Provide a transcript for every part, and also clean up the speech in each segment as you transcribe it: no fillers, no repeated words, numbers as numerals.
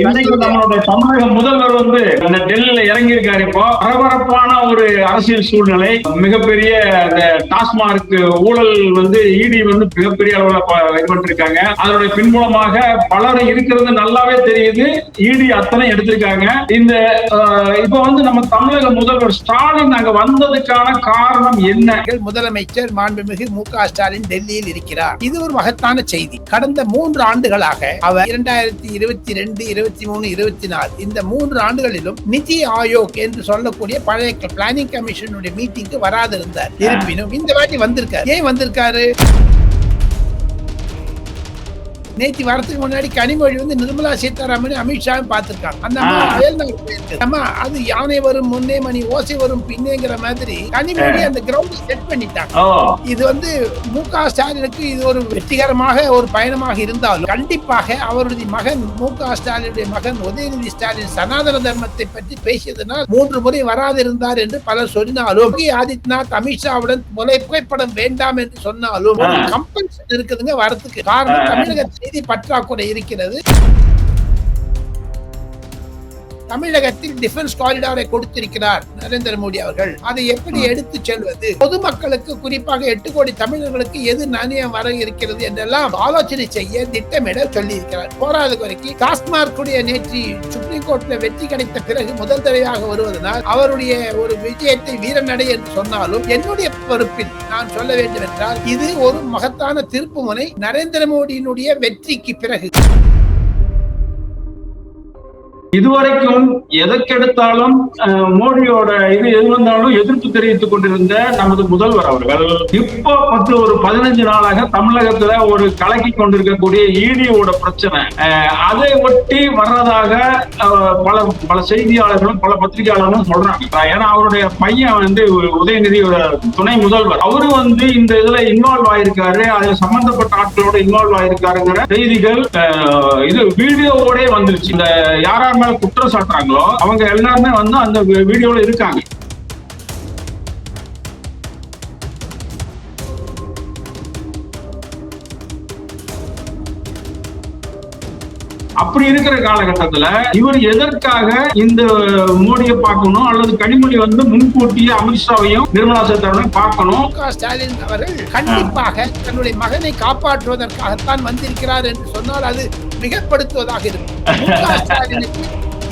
இன்னைக்கு நம்மளுடைய தமிழக முதல்வர் வந்து அந்த டெல்லியில இறங்கி இருக்காரு. இப்போ பரபரப்பான ஒரு அரசியல் சூழ்நிலை. மிகப்பெரிய அந்த டாஸ்மார்க் ஊழல் வந்து இடி வந்து மிகப்பெரிய அளவுல இது பண்ணிருக்காங்க. அதனுடைய பின்புலமாக பலர் இருக்கிறது நல்லாவே தெரியுது. இடி அத்தனை எடுத்திருக்காங்க. இந்த இப்ப வந்து நம்ம தமிழக முதல்வர் ஸ்டாலின் அங்க வந்ததுக்கான காரணம் என்ன? முதலமைச்சர் மாண்புமிகு மு.க. ஸ்டாலின் டெல்லியில் இருக்கிறார். இது ஒரு மகத்தான செய்தி. கடந்த 3 ஆண்டுகளாக அவர் 2022, 23, 24 இந்த 3 ஆண்டுகளிலும் நிதி ஆயோக் என்று சொல்லக்கூடிய பழைய பிளானிங் கமிஷனுடைய மீட்டிங்க்கு வராது இருந்தார். இருப்பினும் இந்த வாட்டி வந்திருக்காரு. ஏன் வந்திருக்காரு? நேற்று வரத்துக்கு முன்னாடி கனிமொழி வந்து நிர்மலா சீதாராமன் அமித்ஷாவும் பார்த்திருக்காங்க. அந்த அம்மா அது யானை வரும் முன்னே மணி ஓசை வரும் பின்னேங்கிற மாதிரி கனிமொழி அந்த கிரவுண்ட் செட் பண்ணிட்டாங்க. இது வந்து மு.க. ஸ்டாலினுக்கு இது ஒரு வெற்றிகரமாக ஒரு பயணமாக இருந்தாலும் கண்டிப்பாக அவருடைய மகன் மு.க. ஸ்டாலினுடைய மகன் உதயநிதி ஸ்டாலின் சனாதன தர்மத்தை பற்றி பேசியதனால் 3 முறை வராதிருந்தார் என்று பலர் சொன்னாலும் ஆதித்யநாத் அமித்ஷாவுடன் புகைப்படம் வேண்டாம் என்று சொன்னாலும் கம்பல்சன் இருக்குதுங்க வரத்துக்கு. காரணம் தமிழகத்தில் நிதி பற்றாக்குறை இருக்கிறது. தமிழகத்தில் டிஃபென்ஸ் காரிடாரை கொடுத்திருக்கிறார் நரேந்திர மோடி அவர்கள். அதை எப்படி எடுத்து செல்வது, பொதுமக்களுக்கு குறிப்பாக 8 கோடி தமிழர்களுக்கு எது நாணயம் வர இருக்கிறது என்றெல்லாம் ஆலோசனை செய்ய திட்டமிட சொல்லி இருக்கிறார். போராத வரைக்கும் டாஸ்மார்க்குடைய நேற்று சுப்ரீம் கோர்ட்ல வெற்றி கிடைத்த பிறகு முதல் தடவையாக வருவதனால் அவருடைய ஒரு விஜயத்தை வீரநடை என்று சொன்னாலும் என்னுடைய பொறுப்பில் நான் சொல்ல வேண்டும் என்றால் இது ஒரு மகத்தான திருப்புமுனை நரேந்திர மோடியினுடைய வெற்றிக்கு பிறகு. இதுவரைக்கும் எதற்கெடுத்தாலும் மோடியோட எது வந்தாலும் எதிர்ப்பு தெரிவித்துக் கொண்டிருந்த நமது முதல்வர் அவர்கள் இப்போ ஒரு 15 நாளாக தமிழகத்துல ஒரு கலக்கி கொண்டிருக்கக்கூடிய ஈடியோட பிரச்சனை அதை ஒட்டி வர்றதாக பல செய்தியாளர்களும் பல பத்திரிகையாளர்களும் சொல்றாங்க. ஏன்னா அவருடைய பையன் வந்து உதயநிதி துணை முதல்வர் அவரு வந்து இந்த இதுல இன்வால்வ் ஆயிருக்காரு, அதுல சம்பந்தப்பட்ட ஆட்களோட இன்வால்வ் ஆயிருக்காருங்கிற செய்திகள் இது வீடியோவோட வந்துருச்சு. இந்த யாரார் குற்றம் சாட்டுறாங்களோ அவங்க எல்லாருமே வந்து அந்த வீடியோல இருக்காங்க. அப்படி இருக்கிற காலகட்டத்துல இவர் எதற்காக இந்த மோடியை பார்க்கணும் அல்லது கனிமொழி வந்து முன்கூட்டியே அமித்ஷாவையும் நிர்மலா சீதாராமனையும் பார்க்கணும்? மு.க. ஸ்டாலின் அவர்கள் கண்டிப்பாக தன்னுடைய மகனை காப்பாற்றுவதற்காகத்தான் வந்திருக்கிறார் என்று சொன்னால் அது மிகப்படுத்துவதாக இருக்கும். மு.க. ஸ்டாலினுக்கு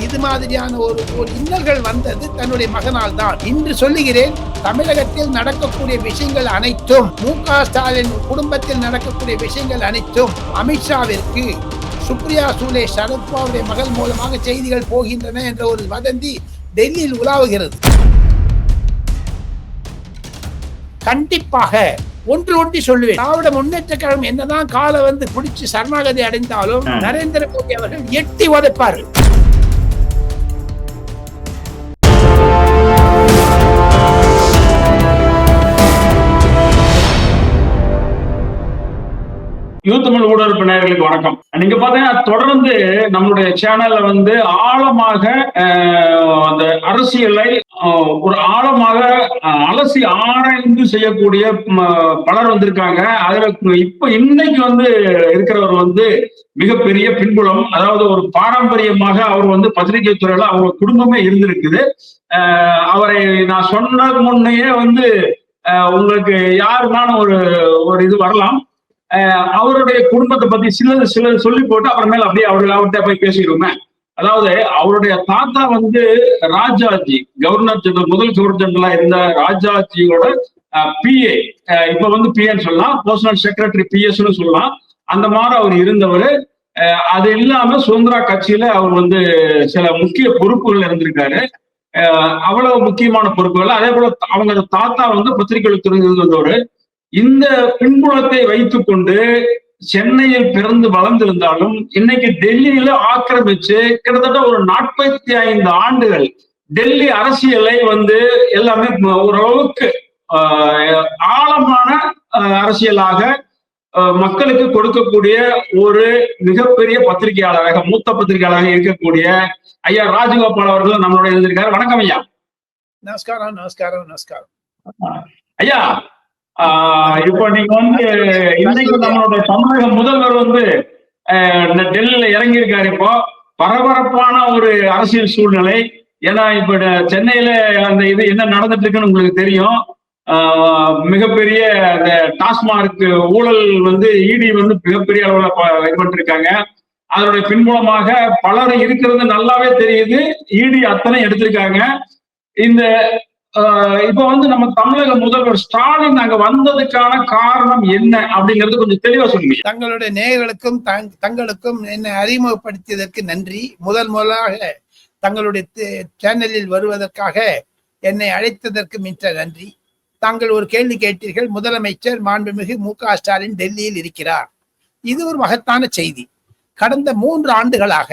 இது மாதிரியான ஒரு இன்னல்கள் வந்தது தன்னுடைய மகனால் தான். இன்று சொல்லுகிறேன், தமிழகத்தில் நடக்கக்கூடிய விஷயங்கள் அனைத்தும் மு.க. ஸ்டாலின் குடும்பத்தில் நடக்கக்கூடிய விஷயங்கள் அனைத்தும் அமித்ஷாவிற்கு சுப்ரியா சூலே சரத்பவாருடைய மகள் மூலமாக செய்திகள் போகின்றன என்ற ஒரு வதந்தி டெல்லியில் உலாவுகிறது. கண்டிப்பாக ஒன்று சொல்லுவேன், திராவிட முன்னேற்ற கழகம் என்னதான் காலை வந்து பிடிச்சு சரணாகதி அடைந்தாலும் நரேந்திர மோடி அவர்கள் எட்டி உதைப்பார்கள். யூத்தமிழ் ஊடக நேயர்களுக்கு வணக்கம். நீங்க பாத்தீங்கன்னா தொடர்ந்து நம்மளுடைய சேனல்ல வந்து ஆழமாக அந்த அரசியலை ஒரு ஆழமாக அலசி ஆராய்ந்து செய்யக்கூடிய பலர் வந்திருக்காங்க. அதுல இப்ப இன்னைக்கு வந்து இருக்கிறவர் வந்து மிகப்பெரிய பின்புலம், அதாவது ஒரு பாரம்பரியமாக அவர் வந்து பத்திரிகை துறையில அவங்க குடும்பமே இருந்திருக்குது. அவரை நான் சொன்னது முன்னையே வந்து உங்களுக்கு யாருனான ஒரு இது வரலாம். அவருடைய குடும்பத்தை பத்தி சிலது சொல்லி போட்டு அப்புறமேல அப்படியே அவர்கிட்ட போய் பேசிடுவோமே. அதாவது அவருடைய தாத்தா வந்து ராஜாஜி கவர்னர் ஜெனரல், முதல் கவர்னர் ஜெனரலா இருந்த ராஜாஜியோட பிஏ, இப்ப வந்து பிஏன்னு சொல்லலாம், பர்சனல் செக்ரட்டரி பிஎஸ்ன்னு சொல்லலாம். அந்த மாதிரி அவர் இருந்தவர். அது இல்லாம சுதந்திரா கட்சியில அவர் வந்து சில முக்கிய பொறுப்புகள் இருந்திருக்காரு. அவ்வளவு முக்கியமான பொறுப்புகள். அதே போல அவங்க தாத்தா வந்து பத்திரிகை துறை வந்தவர். இந்த பின்புலத்தை வைத்துக் கொண்டு சென்னையில் பிறந்து வளர்ந்திருந்தாலும் இன்னைக்கு டெல்லியில ஆக்கிரமிச்சு கிட்டத்தட்ட ஒரு 45 ஆண்டுகள் டெல்லி அரசியலை வந்து எல்லாமே ஓரளவுக்கு ஆழமான அரசியலாக மக்களுக்கு கொடுக்கக்கூடிய ஒரு மிகப்பெரிய பத்திரிகையாளராக, மூத்த பத்திரிகையாளராக இருக்கக்கூடிய ஐயா ராஜகோபால் அவர்கள் நம்மளோட இருந்திருக்காரு. வணக்கம் ஐயா. நமஸ்காரம். நமஸ்காரம். நமஸ்காரம் ஐயா. இப்ப நீங்க வந்து இன்னைக்கு நம்மளோட தமிழக முதல்வர் வந்து டெல்லியில இறங்கி இருக்காரு. இப்போ பரபரப்பான ஒரு அரசியல் சூழ்நிலை. ஏன்னா இப்ப சென்னையில அந்த இது என்ன நடந்துட்டு இருக்குன்னு உங்களுக்கு தெரியும். மிகப்பெரிய அந்த டாஸ்மார்க் ஊழல் வந்து இடி வந்து மிகப்பெரிய அளவுல இது பண்ணிட்டு இருக்காங்க. அதனுடைய பின்புலமாக பலர் இருக்கிறது நல்லாவே தெரியுது. இடி அத்தனை எடுத்திருக்காங்க. இந்த இப்ப வந்து நம்ம தமிழக முதல்வர் ஸ்டாலின் அங்க வந்ததுக்கான காரணம் என்ன அப்படிங்கிறது கொஞ்சம் தெளிவா சொல்லுங்க. தங்களுடைய நேயர்களுக்கும் தங்களுக்கும் என்னை அறிமுகப்படுத்தியதற்கு நன்றி. முதலாக தங்களுடைய சேனலில் வருவதற்காக என்னை அழைத்ததற்கு மிக்க நன்றி. தாங்கள் ஒரு கேள்வி கேட்டீர்கள். முதலமைச்சர் மாண்புமிகு மு.க. ஸ்டாலின் டெல்லியில் இருக்கிறார். இது ஒரு மகத்தான செய்தி. கடந்த 3 ஆண்டுகளாக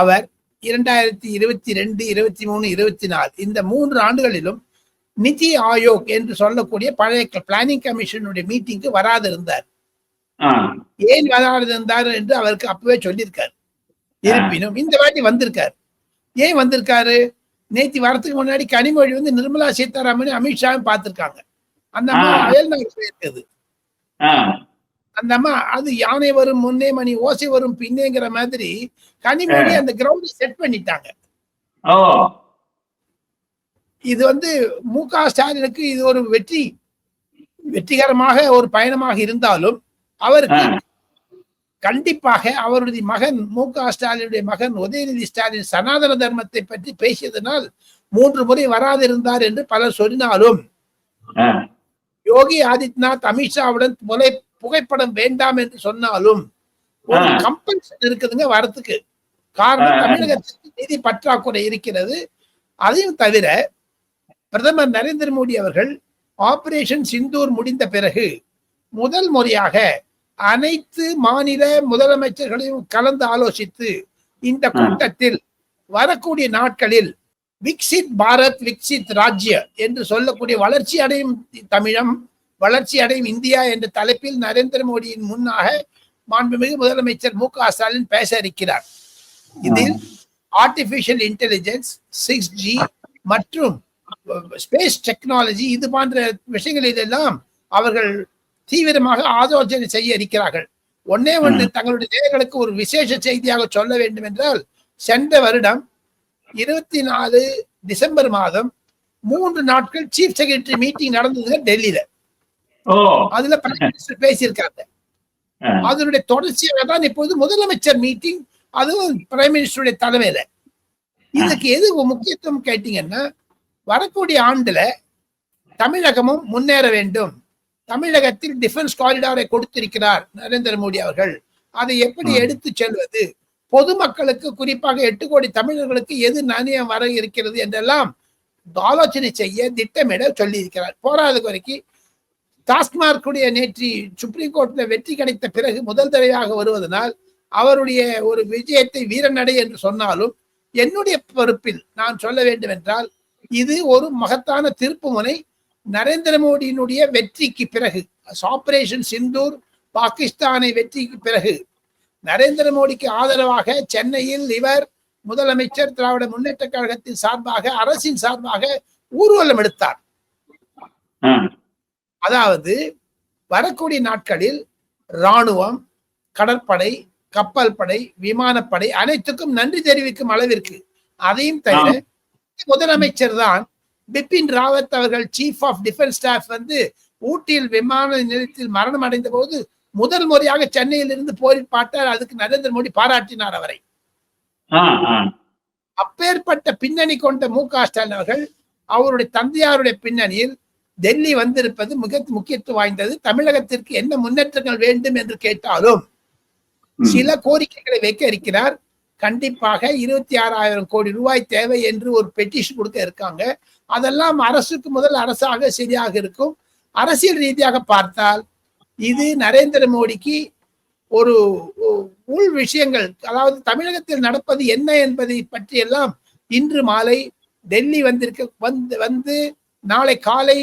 அவர் 2022, 23, 24 இந்த 3 ஆண்டுகளிலும் நிதி ஆயோக் என்று சொல்லக்கூடிய பழைய பிளானிங் கமிஷனுடைய மீட்டிங்க்கு வராது இருந்தார். ஏன் வராது இருந்தார் என்று அவருக்கு அப்பவே சொல்லியிருக்காரு. இருப்பினும் இந்த வாட்டி வந்திருக்காரு. ஏன் வந்திருக்காரு? நேற்று வரத்துக்கு முன்னாடி கனிமொழி வந்து நிர்மலா சீதாராமன் அமித்ஷாவும் பார்த்திருக்காங்க. அந்த அம்மா அயல்நாடு போயிருக்குது. அந்த அம்மா அது யானை வரும் முன்னே மணி ஓசை வரும் பின்னேங்கிற மாதிரி கனிமொழி அந்த கிரவுண்ட் செட் பண்ணிட்டாங்க. இது வந்து மு.க. ஸ்டாலினுக்கு இது ஒரு வெற்றிகரமாக ஒரு பயணமாக இருந்தாலும் அவருக்கு கண்டிப்பாக அவருடைய மகன் மு.க. ஸ்டாலினுடைய மகன் உதயநிதி ஸ்டாலின் சனாதன தர்மத்தை பற்றி பேசியதனால் 3 முறை வராதிருந்தார் என்று பலர் சொன்னாலும் யோகி ஆதித்யநாத் அமித்ஷாவுடன் புகைப்படம் வேண்டாம் என்று சொன்னாலும் ஒரு கம்பல்சன் இருக்குதுங்க வரத்துக்கு. காரணம் தமிழகத்திற்கு நிதி பற்றாக்குறை இருக்கிறது. அதையும் தவிர பிரதமர் நரேந்திர மோடி அவர்கள் ஆபரேஷன் சிந்தூர் முடிந்த பிறகு முதல் முறையாக அனைத்து மாநில முதலமைச்சர்களையும் கலந்து ஆலோசித்து இந்த கூட்டத்தில் வரக்கூடிய நாட்களில் விக்சித் பாரத் விக்சித் ராஜ்ய என்று சொல்லக்கூடிய வளர்ச்சி அடையும் தமிழம் வளர்ச்சி அடையும் இந்தியா என்ற தலைப்பில் நரேந்திர மோடியின் முன்னாக மாண்புமிகு முதலமைச்சர் மு.க. ஸ்டாலின் பேச இருக்கிறார். இதில் ஆர்டிபிஷியல் இன்டெலிஜென்ஸ், 6G மற்றும் ஸ்பேஸ் டெக்னாலஜி இது போன்ற விஷயங்களில் எல்லாம் அவர்கள் தீவிரமாக ஆலோசனை செய்ய இருக்கிறார்கள். ஒன்னே ஒன்று தங்களுடைய நேயர்களுக்கு ஒரு விசேஷ செய்தியாக சொல்ல வேண்டும் என்றால், சென்ற வருடம் 24 டிசம்பர் மாதம் 3 நாட்கள் சீஃப் செக்ரட்டரி மீட்டிங் நடந்தது டெல்லியில. அதுல பிரைம் மினிஸ்டர் பேசியிருக்காங்க. அதனுடைய தொடர்ச்சியாக தான் இப்போது முதலமைச்சர் மீட்டிங், அதுவும் பிரைம் மினிஸ்டருடைய தலைமையில. இதுக்கு எது முக்கியத்துவம் கேட்டீங்கன்னா, வரக்கூடிய ஆண்டுல தமிழகமும் முன்னேற வேண்டும். தமிழகத்தில் டிஃபென்ஸ் காரிடாரை கொடுத்திருக்கிறார் நரேந்திர மோடி அவர்கள். அதை எப்படி எடுத்து செல்வது, பொதுமக்களுக்கு குறிப்பாக 8 கோடி தமிழர்களுக்கு எது நாணயம் வர இருக்கிறது என்றெல்லாம் ஆலோசனை செய்ய திட்டமிட சொல்லி இருக்கிறார். போராத வரைக்கும் டாஸ்மார்க்குடைய நேற்று சுப்ரீம் கோர்ட்ல வெற்றி கிடைத்த பிறகு முதல் தடவையாக வருவதனால் அவருடைய ஒரு விஜயத்தை வீரநடை என்று சொன்னாலும், என்னுடைய பொறுப்பில் நான் சொல்ல வேண்டும் என்றால், இது ஒரு மகத்தான திருப்பு முனை. நரேந்திர மோடியினுடைய வெற்றிக்கு பிறகு, ஆபரேஷன் சிந்தூர் பாகிஸ்தானை வெற்றிக்கு பிறகு நரேந்திர மோடிக்கு ஆதரவாக சென்னையில் இவர் முதலமைச்சர் திராவிட முன்னேற்ற கழகத்தின் சார்பாக, அரசின் சார்பாக ஊர்வலம் எடுத்தார். அதாவது வரக்கூடிய நாட்களில் ராணுவம், கடற்படை, கப்பல் படை, விமானப்படை அனைத்துக்கும் நன்றி தெரிவிக்கும் அளவிற்கு. அதையும் தவிர முதலமைச்சர் தான் பிபின் ராவத் அவர்கள் சீஃப் ஆஃப் டிஃபென்ஸ் ஸ்டாஃப் வந்து ஊட்டியில் விமான நிலையத்தில் மரணம் அடைந்த போது முதல் முறையாக சென்னையில் இருந்து போரில் பார்த்தார். அதுக்கு நரேந்திர மோடி பாராட்டினார் அவரை. அப்பேற்பட்ட பின்னணி கொண்ட மு.க. ஸ்டாலின் அவர்கள் அவருடைய தந்தையாருடைய பின்னணியில் டெல்லி வந்திருப்பது மிக முக்கியத்துவம் வாய்ந்தது. தமிழகத்திற்கு என்ன முன்னேற்றங்கள் வேண்டும் என்று கேட்டாலும் சில கோரிக்கைகளை வைக்க இருக்கிறார். கண்டிப்பாக 26,000 கோடி ரூபாய் தேவை என்று ஒரு பெட்டிஷன் கொடுக்க இருக்காங்க. அதெல்லாம் அரசுக்கு முதல் அரசாக சரியாக இருக்கும். அரசியல் ரீதியாக பார்த்தால் இது நரேந்திர மோடிக்கு ஒரு உள் விஷயங்கள், அதாவது தமிழகத்தில் நடப்பது என்ன என்பதை பற்றி எல்லாம் இன்று மாலை டெல்லி வந்து நாளை காலை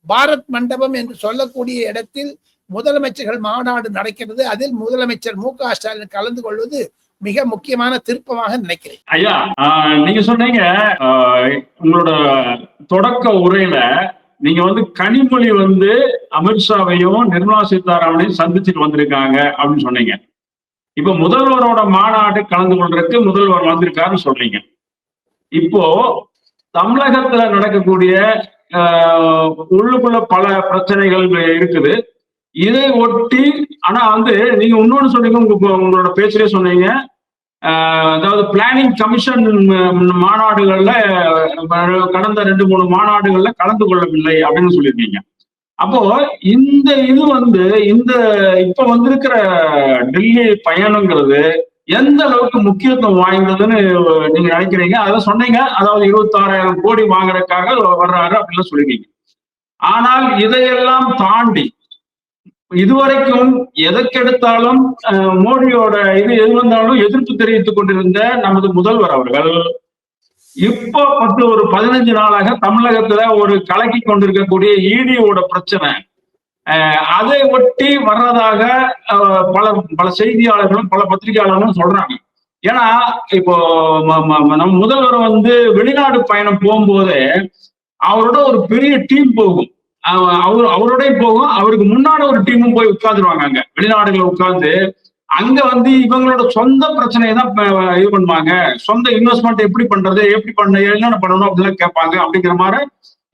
பாரத் மண்டபம் என்று சொல்லக்கூடிய இடத்தில் முதலமைச்சர்கள் மாநாடு நடக்கிறது. அதில் முதலமைச்சர் மு.க. ஸ்டாலின் கலந்து கொள்வது மிக முக்கியமான திருப்பமாக நினைக்கிறேன். ஐயா, நீங்க சொன்னீங்க உங்களோட தொடக்க உரையில நீங்க வந்து கனிமொழி வந்து அமித்ஷாவையும் நிர்மலா சீதாராமனையும் சந்திச்சுட்டு வந்திருக்காங்க அப்படின்னு சொன்னீங்க. இப்ப முதல்வரோட மாநாடு கலந்து கொள்றதுக்கு முதல்வர் வந்திருக்காருன்னு சொல்றீங்க. இப்போ தமிழகத்துல நடக்கக்கூடிய உள்ளுக்குள்ள பல பிரச்சனைகள் இருக்குது. இதை ஒட்டி ஆனா வந்து நீங்க இன்னொன்னு சொன்னீங்க, உங்களோட பேச்சிலே சொன்னீங்க, அதாவது பிளானிங் கமிஷன் மாநாடுகள்ல கடந்த 2-3 மாநாடுகள்ல கலந்து கொள்ளவில்லை அப்படின்னு சொல்லியிருக்கீங்க. அப்போ இந்த இது வந்து இந்த இப்ப வந்திருக்கிற டெல்லி பயணங்கிறது எந்த அளவுக்கு முக்கியத்துவம் வாய்ந்ததுன்னு நீங்க நினைக்கிறீங்க? அதை சொன்னீங்க, அதாவது 26,000 கோடி வாங்குறதுக்காக வர்றாரு அப்படின்னு சொல்லிருக்கீங்க. ஆனால் இதையெல்லாம் தாண்டி இதுவரைக்கும் எதற்கெடுத்தாலும் மோடியோட இது எது வந்தாலும் எதிர்ப்பு தெரிவித்துக் கொண்டிருந்த நமது முதல்வர் அவர்கள் இப்போ ஒரு 15 நாளாக தமிழகத்துல ஒரு கலக்கி கொண்டிருக்கக்கூடிய ஈடியோட பிரச்சனை, அதை ஒட்டி வர்றதாக பல பல செய்தியாளர்களும் பல பத்திரிகையாளர்களும் சொல்றாங்க. ஏன்னா இப்போ நம்ம முதல்வர் வந்து வெளிநாடு பயணம் போகும்போதே அவரோட ஒரு பெரிய டீம் போகும், அவரோடய போகும், அவருக்கு முன்னாடி ஒரு டீமும் போய் உட்கார்ந்துருவாங்க. அங்க வெளிநாடுகளை உட்கார்ந்து அங்க வந்து இவங்களோட சொந்த பிரச்சனையை தான் இது பண்ணுவாங்க. சொந்த இன்வெஸ்ட்மெண்ட் எப்படி பண்றது, எப்படி என்னென்ன பண்ணணும் அப்படிலாம் கேட்பாங்க. அப்படிங்கிற மாதிரி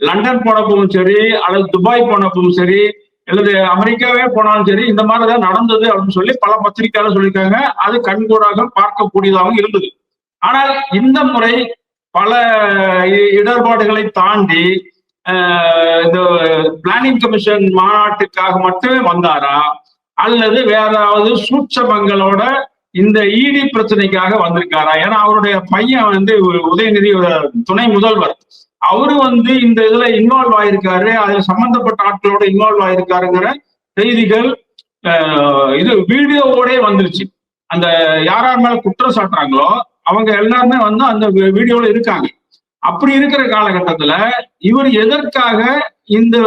லண்டன் போனப்பவும் சரி, அல்லது துபாய் போனப்பவும் சரி, அல்லது அமெரிக்காவே போனாலும் சரி, இந்த மாதிரிதான் நடந்தது அப்படின்னு சொல்லி பல பத்திரிகையாளர் சொல்லியிருக்காங்க. அது கண்கூடாக பார்க்கக்கூடியதாகவும் இருந்தது. ஆனால் இந்த முறை பல இடர்பாடுகளை தாண்டி இந்த பிளானிங் கமிஷன் மாநாட்டுக்காக மட்டுமே வந்தாரா, அல்லது வேற ஏதாவது சூட்சமங்களோட இந்த இடி பிரச்சனைக்காக வந்திருக்காரா? ஏன்னா அவருடைய பையன் வந்து உதயநிதி துணை முதல்வர், அவரு வந்து இந்த இதுல இன்வால்வ் ஆயிருக்காரு, அதுல சம்பந்தப்பட்ட ஆட்களோட இன்வால்வ் ஆயிருக்காருங்கிற செய்திகள் இது வீடியோவோட வந்துருச்சு. அந்த யார் மேல குற்றம் சாட்டுறாங்களோ அவங்க எல்லாருமே வந்து அந்த வீடியோல இருக்காங்க. அப்படி இருக்கிற காலகட்டத்துல இவர் எதற்காக இந்த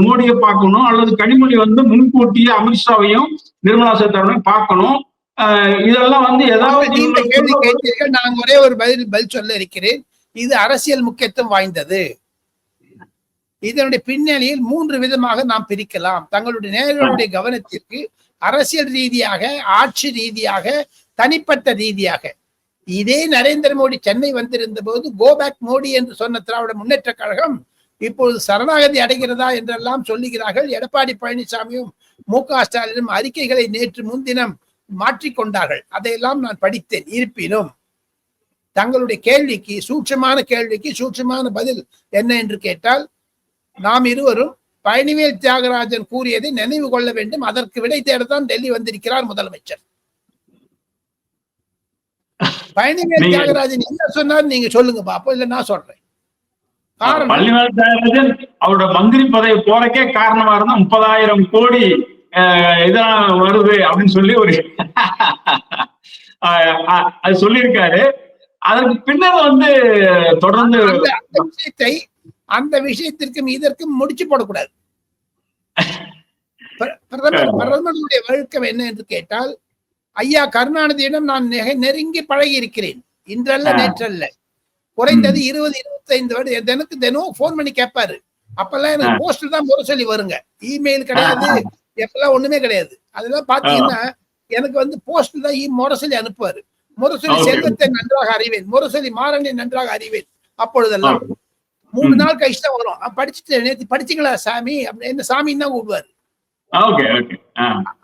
மோடியை பார்க்கணும், அல்லது கனிமொழி வந்து முன்கூட்டியே அமித்ஷாவையும் நிர்மலா சீதாராமனையும் பார்க்கணும், இதெல்லாம் வந்து ஏதாவது நான் ஒரே ஒரு பதில் சொல்ல இருக்கிறேன். இது அரசியல் முக்கியத்துவம் வாய்ந்தது. இதனுடைய பின்னணியில் 3 விதமாக நாம் பிரிக்கலாம். தங்களுடைய நேயர்களுடைய கவனத்திற்கு அரசியல் ரீதியாக, ஆட்சி ரீதியாக, தனிப்பட்ட ரீதியாக. இதே நரேந்திர மோடி சென்னை வந்திருந்த போது கோபேக் மோடி என்று சொன்ன திராவிட முன்னேற்ற கழகம் இப்பொழுது சரணாகதி அடைகிறதா என்றெல்லாம் சொல்லுகிறார்கள். எடப்பாடி பழனிசாமியும் மு.க. ஸ்டாலினும் அறிக்கைகளை நேற்று முன்தினம் மாற்றிக்கொண்டார்கள். அதையெல்லாம் நான் படித்தேன். இருப்பினும் தங்களுடைய கேள்விக்கு, சூட்சமான கேள்விக்கு சூட்சமான பதில் என்ன என்று கேட்டால், நாம் இருவரும் பழனிவேல் தியாகராஜன் கூறியதை நினைவு கொள்ள வேண்டும். அதற்கு விடை தேடத்தான் டெல்லி வந்திருக்கிறார் முதலமைச்சர். பழனிவேல் தியாகராஜன் என்ன சொன்னார் நீங்க சொல்லுங்க பாப்போம், இல்ல நான் சொல்றேன். பழனிவேல் தியாகராஜன் அவரோட மந்திரி பதவி போறக்கே காரணமா இருந்தா 30,000 கோடி இதான் வருது அப்படின்னு சொல்லி ஒரு அது சொல்லியிருக்காரு. அதற்கு பின்னர் வந்து தொடர்ந்து அந்த விஷயத்திற்கும் இதற்கும் முடிச்சு போடக்கூடாது. பிரதமருடைய வழக்கம் என்ன என்று கேட்டால், ஐயா கருணாநிதியிடம் நான் நெருங்கி பழகி இருக்கிறேன். இன்றல்ல நேற்றல்ல, குறைந்தது 20-25 வருடம் எனக்கு தினம் போன் பண்ணி கேட்பாரு. அப்பெல்லாம் எனக்கு போஸ்டல் தான் முரசொலி வருங்க, இமெயில் கிடையாது, எப்பெல்லாம் ஒண்ணுமே கிடையாது. அதெல்லாம் பாத்தீங்கன்னா எனக்கு வந்து போஸ்டல் தான் முரசொலி அனுப்புவாரு. முரசொலி செல்வத்தை நன்றாக அறிவேன், முரசொலி மாறனை நன்றாக அறிவேன். அப்பொழுதெல்லாம் 3 நாள் கழிச்சு தான் வரும். படிச்சுட்டு நேற்று படிச்சீங்களா சாமி அப்படின்னு, என்ன சாமின்னு தான் கூடுவாரு.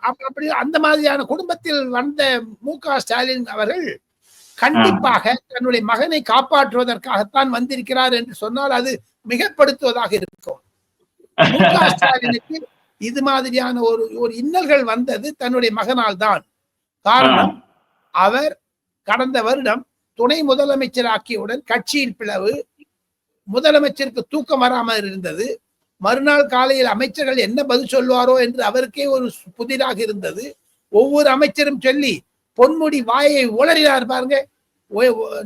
அப்படி அந்த மாதிரியான குடும்பத்தில் வந்த மு.க. ஸ்டாலின் அவர்கள் கண்டிப்பாக தன்னுடைய மகனை காப்பாற்றுவதற்காகத்தான் வந்திருக்கிறார் என்று சொன்னால் அது மிகப்படுத்துவதாக இருக்கும். மு.க. ஸ்டாலினுக்கு இது மாதிரியான ஒரு இன்னல்கள் வந்தது தன்னுடைய மகனால் தான். காரணம், அவர் கடந்த வருடம் துணை முதலமைச்சர் ஆக்கியவுடன் கட்சியில் பிளவு, முதலமைச்சருக்கு தூக்கம் வராமல் இருந்தது. மறுநாள் காலையில் அமைச்சர்கள் என்ன பதில் சொல்வாரோ என்று அவருக்கே ஒரு புதிராக இருந்தது. ஒவ்வொரு அமைச்சரும் சொல்லி பொன்முடி வாயை உளறினார் பாருங்க,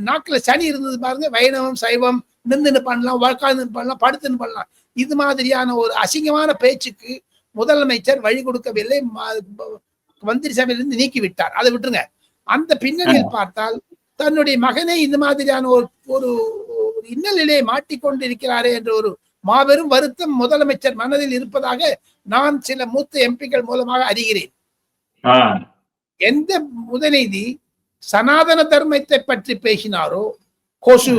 நாக்குல சனி இருந்தது பாருங்க. வைணவம் சைவம், நின்று பண்ணலாம், உட்கார்ந்து பண்ணலாம், படுத்துன்னு பண்ணலாம். இது மாதிரியான ஒரு அசிங்கமான பேச்சுக்கு முதலமைச்சர் வழி கொடுக்கவில்லை, மந்திரி சபையிலிருந்து நீக்கிவிட்டார். அதை விட்டுருங்க. அந்த பின்னணியில் பார்த்தால் தன்னுடைய மகனை இந்த மாதிரியான ஒரு இன்னலிலே மாட்டிக்கொண்டிருக்கிறாரே என்ற ஒரு மாபெரும் வருத்தம் முதலமைச்சர் மனதில் இருப்பதாக நான் சில மூத்த எம்பிக்கள் மூலமாக அறிகிறேன். எந்த உதயநிதி சனாதன தர்மத்தை பற்றி பேசினாரோ, கொசு,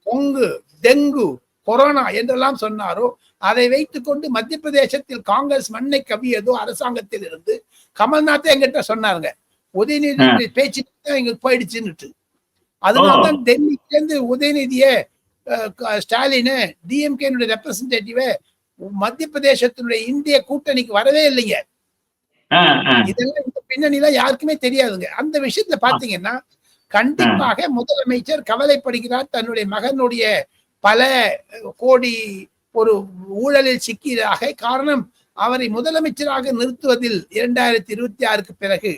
பொங்கு, டெங்கு, கொரோனா என்றெல்லாம் சொன்னாரோ, அதை வைத்துக் கொண்டு மத்திய பிரதேசத்தில் காங்கிரஸ் மண்ணை கவியதோ அரசாங்கத்தில் இருந்து கமல்நாத் என்கிட்ட சொன்னாருங்க, உதயநிதி பேச்சு எங்களுக்கு போயிடுச்சுன்னுட்டு. அதனால்தான் டெல்லியிலேருந்து உதயநிதிய ஸ்டாலின் டிஎம்கே ரெப்ரசன்டேட்டிவ் மத்திய பிரதேசத்தினுடைய இந்திய கூட்டணிக்கு வரவே இல்லைங்க. இதெல்லாம் இந்த பின்னணியில யாருக்குமே தெரியாதுங்க. அந்த விஷயத்துல பாத்தீங்கன்னா கண்டிப்பாக முதலமைச்சர் கவலைப்படுகிறார். தன்னுடைய மகனுடைய பல கோடி ஒரு ஊழலில் சிக்கியதாக. காரணம், அவரை முதலமைச்சராக நிறுத்துவதில் 2026க்கு பிறகு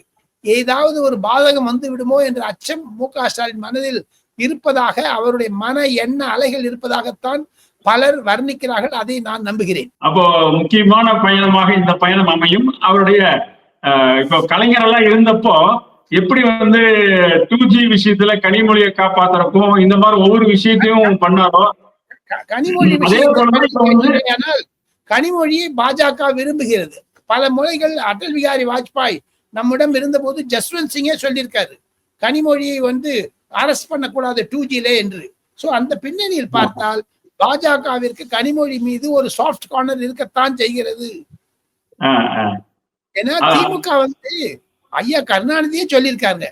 ஏதாவது ஒரு பாதகம் வந்து விடுமோ என்ற அச்சம் மு.க. ஸ்டாலின் மனதில் இருப்பதாக, அவருடைய மன எண்ண அலைகள் இருப்பதாகத்தான் பலர் வர்ணிக்கிறார்கள். அதை நான் நம்புகிறேன். அப்போ முக்கியமான பயணமாக இந்த பயணம் அமையும். அவருடைய இப்போ கலைஞர் எல்லாம் இருந்தப்போ எப்படி 2G விஷயத்துல கனிமொழியை காப்பாத்துறப்போ இந்த மாதிரி ஒவ்வொரு விஷயத்தையும் பண்ணாரோ, கனிமொழி கனிமொழியை பாஜக விரும்புகிறது. பல முறைகள் அடல் பிகாரி வாஜ்பாய் நம்மிடம் இருந்தபோது ஜஸ்வந்த் சிங்கே சொல்லியிருக்காரு, கனிமொழியை அரெஸ்ட் பண்ணக்கூடாது 2Gல என்று. சோ அந்த பின்னணியில் பார்த்தால் பாஜகவிற்கு கனிமொழி மீது ஒரு சாஃப்ட் கார்னர் இருக்கத்தான் செய்கிறது. ஏன்னா திமுக ஐயா கருணாநிதியே சொல்லியிருக்காங்க,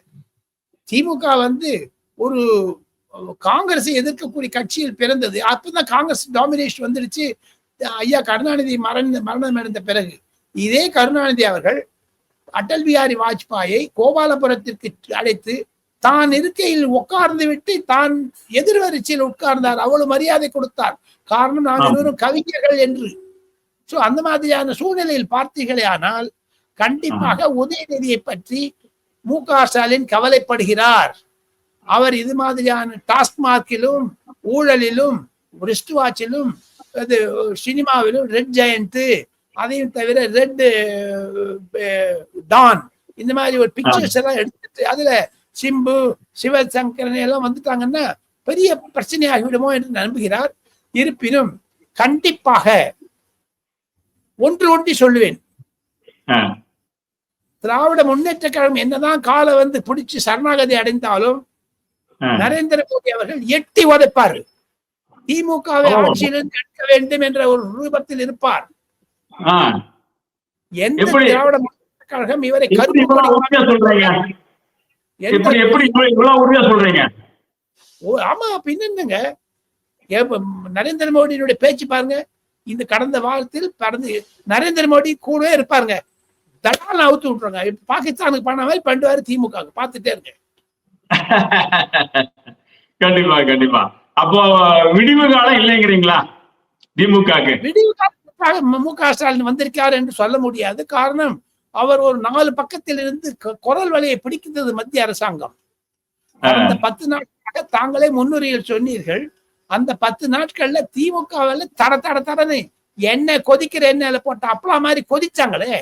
திமுக ஒரு காங்கிரஸை எதிர்க்கக்கூடிய கட்சியில் பிறந்தது. அப்பதான் காங்கிரஸ் டாமினேஷன் வந்துருச்சு ஐயா கருணாநிதி மரணம் அடைந்த பிறகு. இதே கருணாநிதி அவர்கள் அடல் பிகாரி வாஜ்பாயை கோபாலபுரத்திற்கு அழைத்து தான் இருக்கையில் உட்கார்ந்து விட்டு தான் எதிர்வரிசையில் உட்கார்ந்தார். அவ்வளவு மரியாதை கொடுத்தார். காரணம், நாங்கள் இருவரும் கவிஞர்கள் என்று. சோ அந்த மாதிரியான சூழ்நிலையில் பார்த்தீர்களே ஆனால் கண்டிப்பாக உதயநிதியை பற்றி மு.க. ஸ்டாலின் கவலைப்படுகிறார். அவர் இது மாதிரியான டாஸ்மார்க்கிலும் ஊழலிலும் ரிஸ்ட் வாட்சிலும் சினிமாவிலும் ரெட் ஜெயண்ட், அதையும் தவிர ரெட் டான், இந்த மாதிரி ஒரு பிக்சர்ஸ் எல்லாம் எடுத்துட்டு அதுல சிம்பு சிவசங்கரன் எல்லாம் வந்துட்டாங்கன்னா பெரிய பிரச்சனையாகிவிடுமோ என்று நம்புகிறார். இருப்பினும் கண்டிப்பாக ஒன்று சொல்லுவேன், திராவிட முன்னேற்ற கழகம் என்னதான் காலை பிடிச்சு சரணாகதி அடைந்தாலும் நரேந்திர மோடி அவர்கள் எட்டி உதைப்பார். திமுகவை ஆட்சியிலிருந்து எடுக்க வேண்டும் என்ற ஒரு ரூபத்தில் இருப்பார். எந்த திராவிட முன்னேற்ற கழகம் இவரை ஆமா பின்னங்க நரேந்திர மோடியினுடைய பேச்சு பாருங்க. இந்த கடந்த வாரத்தில் நரேந்திர மோடி கூடவே இருப்பாருங்க, தடால் அவுத்து விட்டுருங்க. பாகிஸ்தானுக்கு பண்ண மாதிரி பண்ணுவாரு திமுக. பார்த்துட்டே இருங்க. கண்டிப்பா கண்டிப்பா. அப்போ விடிவு காலம் இல்லைங்கிறீங்களா திமுக? விடிவு காலத்துக்காக மு.க. ஸ்டாலின் வந்திருக்காரு என்று சொல்ல முடியாது. காரணம், அவர் ஒரு 4 பக்கத்தில் இருந்து குரல் வலையை பிடிக்கிறது மத்திய அரசாங்கம். அந்த 10 நாட்களாக தாங்களே முன்னுரையில் சொன்னீர்கள். அந்த 10 நாட்கள்ல திமுகவில் தடன்னு எண்ணெய் கொதிக்கிற எண்ணெயில போட்ட அப்பளா மாதிரி கொதிச்சாங்களே.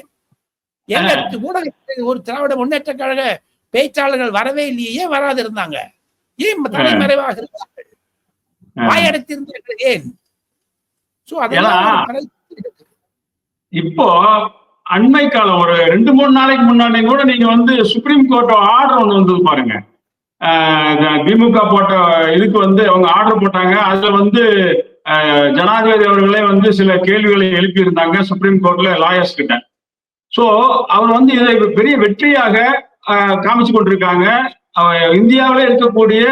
எங்க ஊடகத்தில் ஒரு திராவிட முன்னேற்ற கழக பேச்சாளர்கள் வரவே இல்லையே, ஏன் வராது இருந்தாங்க? ஏன் தலைமறைவாக இருந்தார்கள்? வாயடைத்திருந்தார்கள் ஏன்? இப்போ அண்மை காலம் ஒரு 2-3 நாளைக்கு முன்னாடி கூட நீங்க சுப்ரீம் கோர்ட் ஆர்டர் ஒண்ணு வந்தது பாருங்க. திமுக போட்ட இதுக்கு அவங்க ஆர்டர் போட்டாங்க. அதுல ஜனாதிபதி அவர்களே சில கேள்விகளை எழுப்பி இருந்தாங்க சுப்ரீம் கோர்ட்ல லாயர்ஸ் கிட்ட. சோ அவர் இதை பெரிய வெற்றியாக காமிச்சு கொண்டிருக்காங்க. இந்தியாவில இருக்கக்கூடிய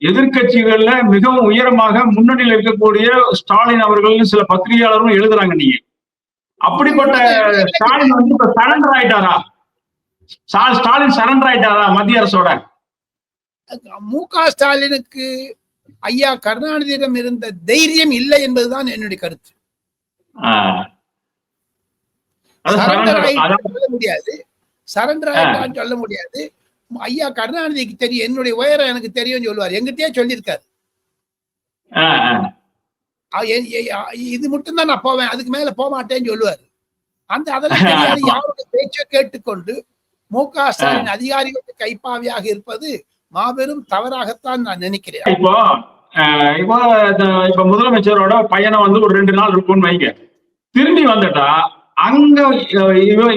எதிர்கட்சிகள்ல மிகவும் உயரமாக முன்னணியில் இருக்கக்கூடிய ஸ்டாலின் அவர்கள் சில பத்திரிகையாளரும் எழுதுறாங்க. நீங்க அப்படிப்பட்ட ஸ்டாலின் இப்ப சரண்டர் ஆயிட்டாரா? ஸ்டாலின் சரண்டர் ஆயிட்டாரா மத்திய அரசோட? மு.க. ஸ்டாலினுக்கு ஐயா கருணாநிதியிடம் இருந்த தைரியம் இல்லை என்பதுதான் என்னுடைய கருத்து. சரண்டர் ஆயிட்டான்னு சொல்ல முடியாது. ஐயா கருணாநிதிக்கு தெரியும், என்னுடைய உயரம் எனக்கு தெரியும் சொல்லுவார். எங்கிட்டே சொல்லியிருக்காரு, இது மட்டும் தான் நான் போவேன், அதுக்கு மேல போக மாட்டேன்னு சொல்லுவாரு. அதெல்லாம் யாருடைய பேச்சை கேட்டுக்கொண்டு மு.க. ஸ்டாலின் அதிகாரிகளுக்கு கைப்பாவியாக இருப்பது மாபெரும் தவறாகத்தான் நான் நினைக்கிறேன். இப்போ முதலமைச்சரோட பயணம் ஒரு 2 நாள் இருக்கும்னு வைங்க. திரும்பி வந்துட்டா அங்க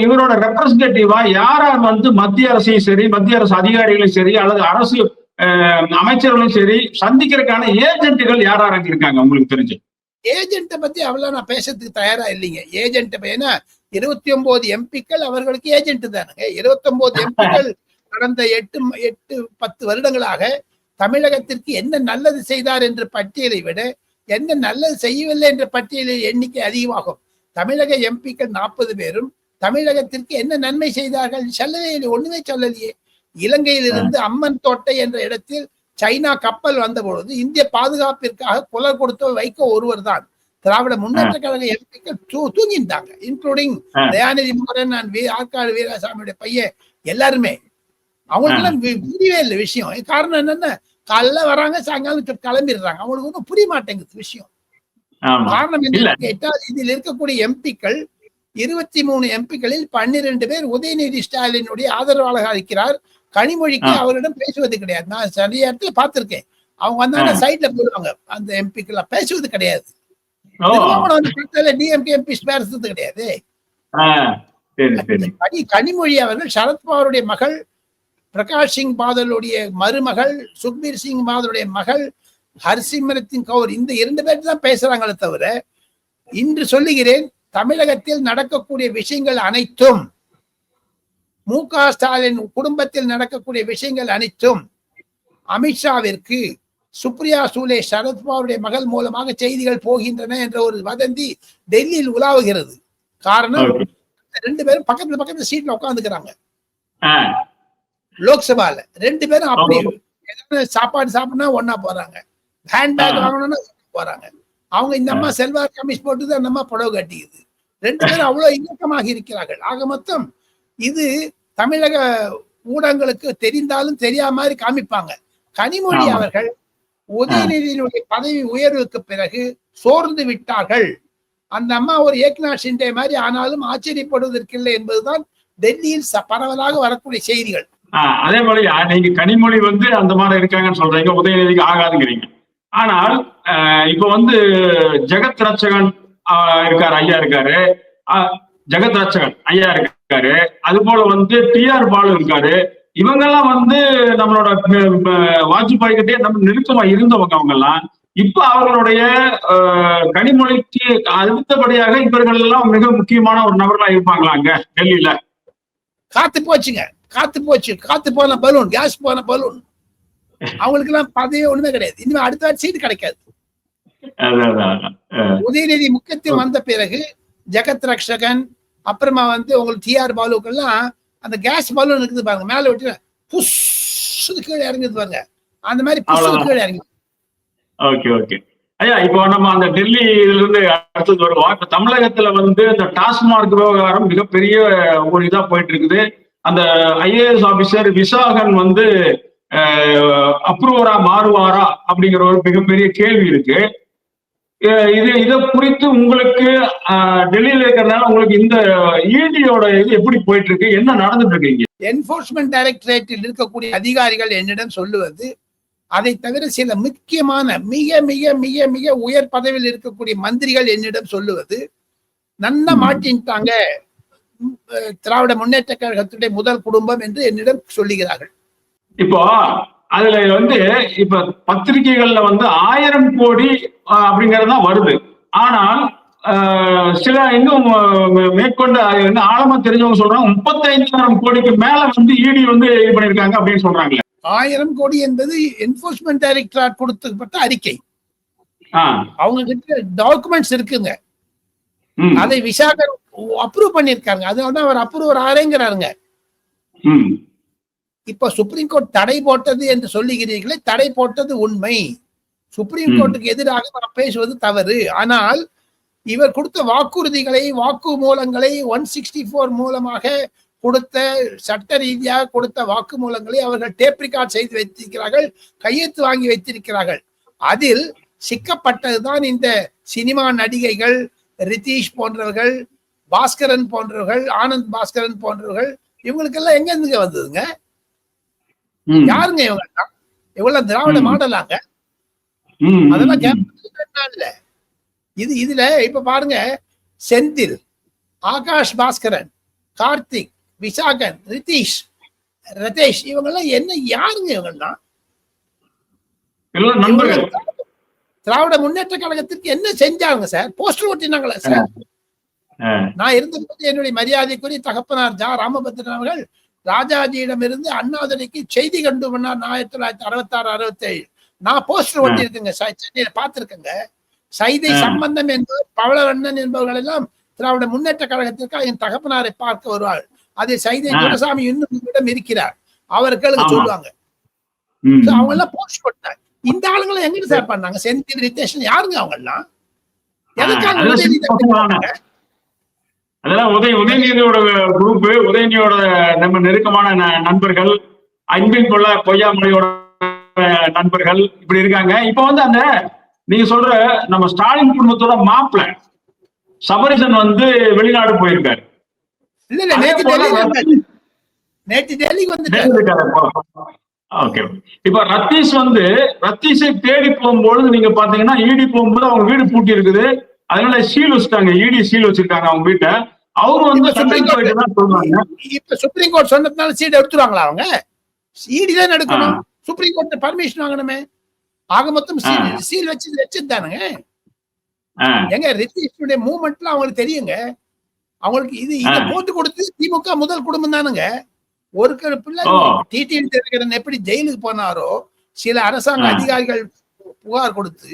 இவரோட ரெப்ரசன்டேட்டிவா யார் யார் வந்து மத்திய அரசையும் சரி, மத்திய அரசு அதிகாரிகளும் சரி, அல்லது அரசு அமைச்சர்களும் சரி சந்திக்கிறதுக்கான ஏஜென்ட்டுகள் யார் யார் அங்க இருக்காங்க உங்களுக்கு தெரிஞ்சு? ஏஜென்ட்டை பத்தி அவ்வளவு நான் பேசுறதுக்கு தயாரா இல்லைங்க. ஏஜென்ட் ஏன்னா 29 எம்பிக்கள் அவர்களுக்கு ஏஜென்ட் தானுங்க. 29 எம்பிக்கள் கடந்த 8-10 வருடங்களாக தமிழகத்திற்கு என்ன நல்லது செய்தார் என்ற பட்டியலை விட என்ன நல்லது செய்யவில்லை என்ற பட்டியலில் எண்ணிக்கை அதிகமாகும். தமிழக எம்பிக்கள் 40 பேரும் தமிழகத்திற்கு என்ன நன்மை செய்தார்கள் சொல்லவே இல்லை, ஒண்ணுமே சொல்லலையே. இலங்கையிலிருந்து அம்மன் தோட்டை என்ற இடத்தில் சைனா கப்பல் வந்த பொழுது இந்திய பாதுகாப்பிற்காக குரல் கொடுத்த வைகோ ஒருவர் தான். திராவிட முன்னேற்ற கழக எம்பிக்கள் தூங்கிட்டாங்க, இன்க்ளூடிங் தயாநிதி மாறன், ஆற்காடு வீராசாமியுடைய பையன் எல்லாருமே. அவங்களுக்கெல்லாம் புரியவே இல்லை விஷயம். காரணம் என்னன்னா, காலைல வராங்க, சாயங்காலம் கிளம்பிடுறாங்க. அவங்களுக்கு ஒன்றும் புரிய மாட்டேங்குது விஷயம். காரணம் என்ன கேட்டால், இதில் இருக்கக்கூடிய எம்பிக்கள் 23 எம்பிக்களில் 12 பேர் உதயநிதி ஸ்டாலினுடைய ஆதரவாளராக இருக்கிறார். கனிமொழிக்கு அவரிடம் பேசுவது கிடையாது. நான் நிறைய இடத்துல பார்த்திருக்கேன். அவங்க வந்தாங்க சைட்ல போடுவாங்க, அந்த எம்பிக்கள் பேசுவது கிடையாது. டிஎம்கே எம்பி பேசுறது கிடையாது. கனிமொழி அவர்கள் சரத்பவாருடைய மகள், பிரகாஷ் சிங் பாதலுடைய மருமகள், சுக்பீர் சிங் பாதலுடைய மகள், ஹர்சிம்ரத் கவுர், இந்த 2 பேர் தான் பேசுறாங்களே தவிர, இன்று சொல்லுகிறேன், தமிழகத்தில் நடக்கக்கூடிய விஷயங்கள் அனைத்தும், மு.க. ஸ்டாலின் குடும்பத்தில் நடக்கக்கூடிய விஷயங்கள் அனைத்தும் அமித்ஷாவிற்கு சுப்ரியா சூலே சரத்பவாருடைய மகள் மூலமாக செய்திகள் போகின்றன என்ற ஒரு வதந்தி டெல்லியில் உலாவுகிறது. காரணம், 2 பேரும் பக்கத்துல சீட்ல உட்காந்துக்கிறாங்க. லோக்சபால 2 பேரும் அப்படி சாப்பாடு சாப்பிடனா ஒன்னா போறாங்க, ஹேண்ட்பேக் வாங்கணும்னா போறாங்க. அவங்க இந்த அம்மா செல்வார் கமிஷ் போட்டு அந்த அம்மா புடவை கட்டிக்குது. 2 பேரும் அவ்வளவு இணக்கமாக இருக்கிறார்கள். ஆக மொத்தம் இது தமிழக ஊடகங்களுக்கு தெரிந்தாலும் தெரியாத மாதிரி காமிப்பாங்க. கனிமொழி அவர்கள் உதயநிதியினுடைய பதவி உயர்வுக்கு பிறகு சோர்ந்து விட்டார்கள். அந்த அம்மா ஒரு ஏக்நாத் ஷிண்டே மாதிரி ஆனாலும் ஆச்சரியப்படுவதற்கில்லை என்பதுதான் டெல்லியில் பரவலாக வரக்கூடிய செய்திகள். அதே போல நீங்க கனிமொழி வந்து அந்த மாதிரி இருக்காங்கன்னு சொல்றீங்க, உதயநிதிக்கு ஆகாதுங்கிறீங்க. ஆனால் இப்ப ஜெகத் ரட்சகன் இருக்காரு, ஐயா இருக்காரு, ஜெகத் ரட்சகன் ஐயா இருக்காரு, அது போல டி.ஆர். பாலு இருக்காரு. இவங்கெல்லாம் நம்மளோட வாஜ்பாய் கிட்டே நம்ம நெருக்கமா இருந்தவங்க. அவங்க எல்லாம் இப்ப அவர்களுடைய கனிமொழிக்கு அடுத்தபடியாக இவர்கள் எல்லாம் மிக முக்கியமான ஒரு நபர்களா இருப்பாங்களா அங்க டெல்லியில? காத்து போச்சுங்க, காத்து போன பலூன், கேஸ் போன பலூன். அவங்களுக்கு எல்லாம் பதவி ஒண்ணுமே கிடையாது. இனிமே அடுத்த சீட்டு கிடைக்காது. உதயநிதி முக்கியத்துவம் வந்த பிறகு ஜெகத் ரட்சகன், அப்புறமா உங்களுக்கு டி.ஆர். பாலுக்கெல்லாம் அந்த கேஸ் பலூன் இருக்குது பாருங்க, மேல விட்டு புஷ் கீழே இறங்குது பாருங்க, அந்த மாதிரி கீழே இறங்கி. ஓகே ஐயா, இப்போ நம்ம அந்த டெல்லியில இருந்து அடுத்தது வருவோம். இப்ப தமிழகத்துல இந்த டாஸ்மார்க் விவகாரம் மிகப்பெரிய ஒரு இதா போயிட்டு இருக்குது. அந்த ஐஏஎஸ் ஆபீசர் விசாகன் அப்ரூவரா மாறுவாரா அப்படிங்கிற ஒரு மிகப்பெரிய கேள்வி இருக்கு. இதை குறித்து உங்களுக்கு டெல்லியில இருக்கிறதுனால உங்களுக்கு இந்த இடியோட இது எப்படி போயிட்டு இருக்கு, என்ன நடந்துட்டு இருக்கு? என்ஃபோர்ஸ்மெண்ட் டைரக்டரேட்டில் இருக்கக்கூடிய அதிகாரிகள் என்னிடம் சொல்லுவது, அதை தவிர சில முக்கியமான மிக மிக மிக மிக உயர் பதவியில் இருக்கக்கூடிய மந்திரிகள் என்னிடம் சொல்லுவது, நன்னா மாட்டின்ட்டாங்க திராவிட முன்னேற்ற கழகத்துடைய முதல் குடும்பம் என்று என்னிடம் சொல்லுகிறார்கள். இப்போ அதுல இப்ப பத்திரிகைகள்ல 1000 கோடி அப்படிங்கறதுதான் வருது. ஆனால் சில இன்னும் மேற்கொண்டு ஆழமா தெரிஞ்சவங்க சொல்றாங்க 35,000 கோடிக்கு மேல இடி இது பண்ணிருக்காங்க அப்படின்னு சொல்றாங்க. 1000 கோடி என்பது என்ஃபோர்ஸ்மெண்ட் டைரக்டரேட் கொடுக்கப்பட்ட அறிக்கை. அவங்க கிட்ட டாக்குமெண்ட்ஸ் இருக்குங்க. அதை விசாகன் அப்ரூவ் பண்ணிருக்காங்க. அதனாலதான் அவர் அப்ரூவர் ஆரேங்கிறாருங்க. இப்ப சுப்ரீம் கோர்ட் தடை போட்டது என்று சொல்லுகிறீர்களே, தடை போட்டது உண்மை. சுப்ரீம் கோர்ட்டுக்கு எதிராக நாம் பேசுவது தவறு. ஆனால் இவர் கொடுத்த வாக்குறுதிகளை, வாக்கு மூலங்களை 164 மூலமாக கொடுத்த, சட்ட ரீதியாக கொடுத்த வாக்கு மூலங்களை அவர்கள் டேப் ரெக்கார்ட் செய்து வைத்திருக்கிறார்கள், கையெழுத்து வாங்கி வைத்திருக்கிறார்கள். அதில் சிக்கப்பட்டதுதான் இந்த சினிமா நடிகைகள், ரிதீஷ் போன்றவர்கள், பாஸ்கரன் போன்றவர்கள், ஆனந்த் பாஸ்கரன் போன்றவர்கள். இவங்களுக்கெல்லாம் எங்க இருந்துங்க வந்ததுங்க? யாருங்க இவங்க? இவங்க திராவிட மாடலாங்க. அதெல்லாம் இல்ல. இதுல இப்ப பாருங்க, செந்தில் ஆகாஷ் பாஸ்கரன், கார்த்திக், விசாகன், ரதேஷ் இவங்கெல்லாம் என்ன யாருங்க? இவங்கெல்லாம் நண்பர்கள். திராவிட முன்னேற்ற கழகத்திற்கு என்ன செஞ்சாங்க சார்? Poster ஒட்டினாங்களா sir? நான் இருந்தபோது என்னுடைய மரியாதைக்குரிய தகப்பனார் ஜா ராமபத்ரன் அவர்கள் ராஜாஜியிடமிருந்து அண்ணாதுரைக்கு செய்தி கண்டு பண்ணார் 1966-67. நான் போஸ்டர் ஒட்டி இருக்குங்க, சென்னையில பார்த்திருக்கேங்க. சைதை சம்பந்தம் என்பவர், பவளவண்ணன் என்பவர்கள் எல்லாம் திராவிட முன்னேற்ற கழகத்திற்கு என் தகப்பனாரை பார்க்க வருவாள். அதை சைதை துரசாமி இன்னும் இருக்கிறார், அவர்களுக்கு சொல்லுவாங்க. அவங்க எல்லாம் போஸ்ட் போட்டாங்க. இந்த ஆளுங்களை எங்க சார் பண்ணாங்க? செந்தில், ரித்தேஷன் யாருங்க அவங்க எல்லாம்? எதுக்காக? அதெல்லாம் உதயநிதியோட குரூப், உதயநிதியோட நம்ம நெருக்கமான நண்பர்கள், அன்பின் கொள்ள பொய்யாமொழியோட நண்பர்கள் இப்படி இருக்காங்க. இப்ப வந்து அந்த நீங்க சொல்ற நம்ம ஸ்டாலின் குடும்பத்தோட மாப்பிள்ள சபரிசன் வந்து வெளிநாடு போயிருக்காரு. இல்ல இல்ல, நேத்து டெல்லிக்கு வந்துட்டாரு. ஓகே. இப்ப ரத்தீஷை தேடி போகும்போது நீங்க பாத்தீங்கன்னா இடி போகும்போது அவங்க வீடு பூட்டி இருக்குது, அதனால சீல் வச்சுட்டாங்க, இடி சீல் வச்சிருக்காங்க அவங்க வீட்டை. அவரு வந்து இப்ப சுப்ரீம் கோர்ட் சொன்னதுனால சீட் எடுத்துருவாங்களா? அவங்க சீடி தான் எடுக்கணும், சுப்ரீம் கோர்ட் பர்மிஷன் வாங்கணுமே. ஆக மொத்தம் சீல் வச்சுதானுங்க. எங்க ரித்தீஷனுடைய மூவ்மெண்ட்ல அவங்களுக்கு தெரியுங்க. அவங்களுக்கு இதை போட்டு கொடுத்து திமுக முதல் குடும்பம் தானுங்க. ஒரு பிள்ளை டிடிவி எப்படி ஜெயிலுக்கு போனாரோ சில அரசாங்க அதிகாரிகள் புகார் கொடுத்து,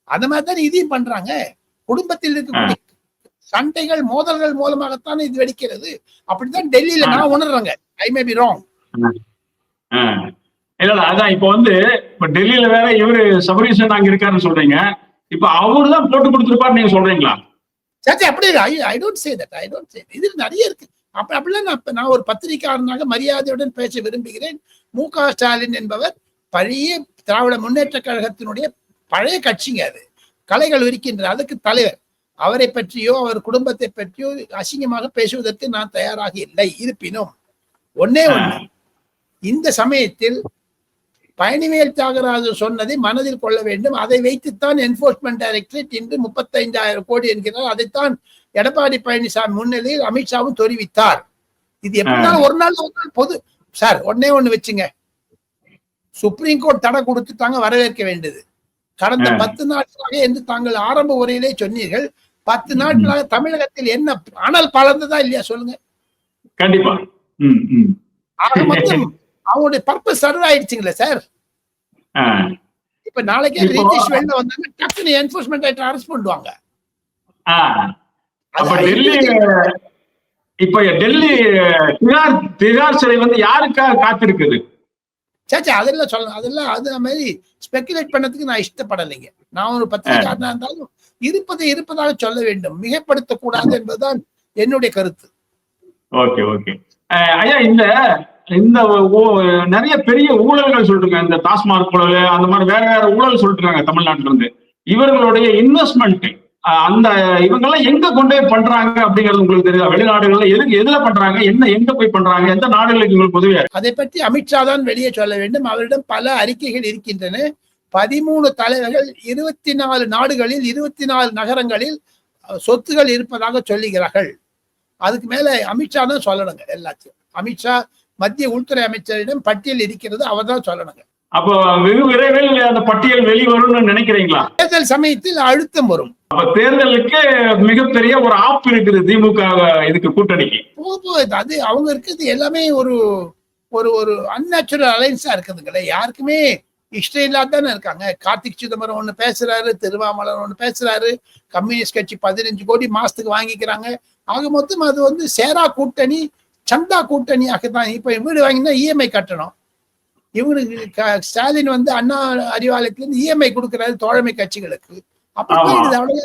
அந்த மாதிரி தான் இதையும் பண்றாங்க. குடும்பத்தில் இருக்கக்கூடிய சண்டைகள், மோதல்கள் மூலமாகத்தான் இது வெடிக்கிறது. அப்படித்தான் டெல்லியில நான் உணர்றேங்க. ஐ மே பி ராங். இல்ல அதான் இப்ப வந்து இப்ப டெல்லியில வேற இவரு சபரீசன் அங்க இருக்காருன்னு சொல்றீங்க. இப்ப அவரு தான் போட்டு கொடுத்துருப்பாரு நீங்க சொல்றீங்களா? சரி, அப்படி ஐ டோன்ட் சே தட். இது நிறைய இருக்கு. அப்படிலாம் நான் ஒரு பத்திரிகையாளனாக மரியாதையுடன் பேச விரும்புகிறேன். மு.க. ஸ்டாலின் என்பவர் பழைய திராவிட முன்னேற்ற கழகத்தினுடைய பழைய கட்சிங்க. அது கலைகள் இருக்கின்ற அதுக்கு தலைவர். அவரை பற்றியோ அவர் குடும்பத்தை பற்றியோ அசிங்கமாக பேசுவதற்கு நான் தயாராக இல்லை. இருப்பினும் ஒன்னே ஒண்ணு, இந்த சமயத்தில் பழனிவேல் தியாகராஜன் சொன்னதை மனதில் கொள்ள வேண்டும். அதை வைத்துத்தான் என்போர்ஸ்மெண்ட் டைரக்டரேட் இன்று 35,000 கோடி என்கிறார். அதைத்தான் எடப்பாடி பழனிசாமி முன்னிலையில் அமித்ஷாவும் தெரிவித்தார். இது எப்படினாலும் ஒரு நாள் பொது சார். ஒன்னே ஒண்ணு வச்சுங்க, சுப்ரீம் கோர்ட் தடை கொடுத்துட்டாங்க, வரவேற்க வேண்டியது. கடந்த 10 நாட்களாக என்று தாங்கள் ஆரம்ப உரையிலே சொன்னீர்கள், 10 நாட்களாக தமிழகத்தில் என்ன அனல் பலர்ந்ததா இல்லையா சொல்லுங்க? கண்டிப்பா. ஆக மொத்தம் அவங்களுடைய பர்பஸ் சர்வ் ஆயிடுச்சுங்களே சார். இப்ப நாளைக்கே ரித்தீஷ் வெளில வந்தாங்க, டக்குனு என்போர்ஸ்மெண்ட் டைரக்டர் அரெஸ்ட் பண்ணுவாங்க. இப்ப டெல்லி திகார் சிறை வந்து யாருக்காக காத்திருக்குது? சே அதெல்லாம் சொல்லணும். அதெல்லாம் அது மாதிரி ஸ்பெகுலேட் பண்ணதுக்கு நான் இஷ்டப்படலைங்க. நான் ஒரு பத்திரிகையாளனா இருந்தாலும் இருப்பதாக சொல்ல வேண்டும், மிகைப்படுத்தக் கூடாது என்பதுதான் என்னுடைய கருத்து. ஓகே ஓகே ஐயா, இந்த நிறைய பெரிய ஊழல்கள் சொல்லிட்டு இந்த டாஸ்மாக் ஊழல், அந்த மாதிரி வேற வேற ஊழல் சொல்லிட்டு இருக்காங்க தமிழ்நாட்டுல இருந்து. இவர்களுடைய இன்வெஸ்ட்மெண்ட் அந்த இவங்கெல்லாம் எங்க கொண்டு போய் பண்றாங்க அப்படிங்கிறது உங்களுக்கு தெரியுதா? வெளிநாடுகள்ல எதுல பண்றாங்க, எங்க போய் பண்றாங்க, எந்த நாடுகளுக்கு உங்களுக்கு உதவியா? அதை பற்றி அமித்ஷா தான் வெளியே சொல்ல வேண்டும். அவரிடம் பல அறிக்கைகள் இருக்கின்றன. 13 தலைவர்கள் 24 நாடுகளில் 24 நகரங்களில் சொத்துகள் இருப்பதாக சொல்லுகிறார்கள். அதுக்கு மேல அமித்ஷா தான் சொல்லணுங்க எல்லாத்தையும். அமித்ஷா மத்திய உள்துறை அமைச்சரிடம் பட்டியல் இருக்கிறது, அவர் தான் சொல்லணுங்க. அப்போ வெகு விரைவில் அந்த பட்டியல் வெளிவரும்னு நினைக்கிறீங்களா? தேர்தல் சமயத்தில் அழுத்தம் வரும். அப்ப தேர்தலுக்கு மிகப்பெரிய ஒரு ஆப் இருக்குது திமுக இதுக்கு கூட்டணிக்கு. அது அவங்க இருக்குது எல்லாமே ஒரு ஒரு அன்நேச்சுரல் அலைன்ஸா இருக்குதுங்களே. யாருக்குமே இஷ்டம் இல்லாதானே இருக்காங்க. கார்த்திக் சிதம்பரம் ஒண்ணு பேசுறாரு, திருவாமலர் ஒண்ணு பேசுறாரு, கம்யூனிஸ்ட் கட்சி 15 கோடி மாசத்துக்கு வாங்கிக்கிறாங்க. ஆக மொத்தம் அது வந்து சேரா கூட்டணி, சந்தா கூட்டணியாக தான். இப்ப வீடு வாங்கினா இஎம்ஐ கட்டணும். இவங்களுக்கு ஸ்டாலின் வந்து அண்ணா அறிவாலயத்துல இருந்து இஎம்ஐ கொடுக்கிறாரு தோழமை கட்சிகளுக்கு. அப்படி அவ்வளவு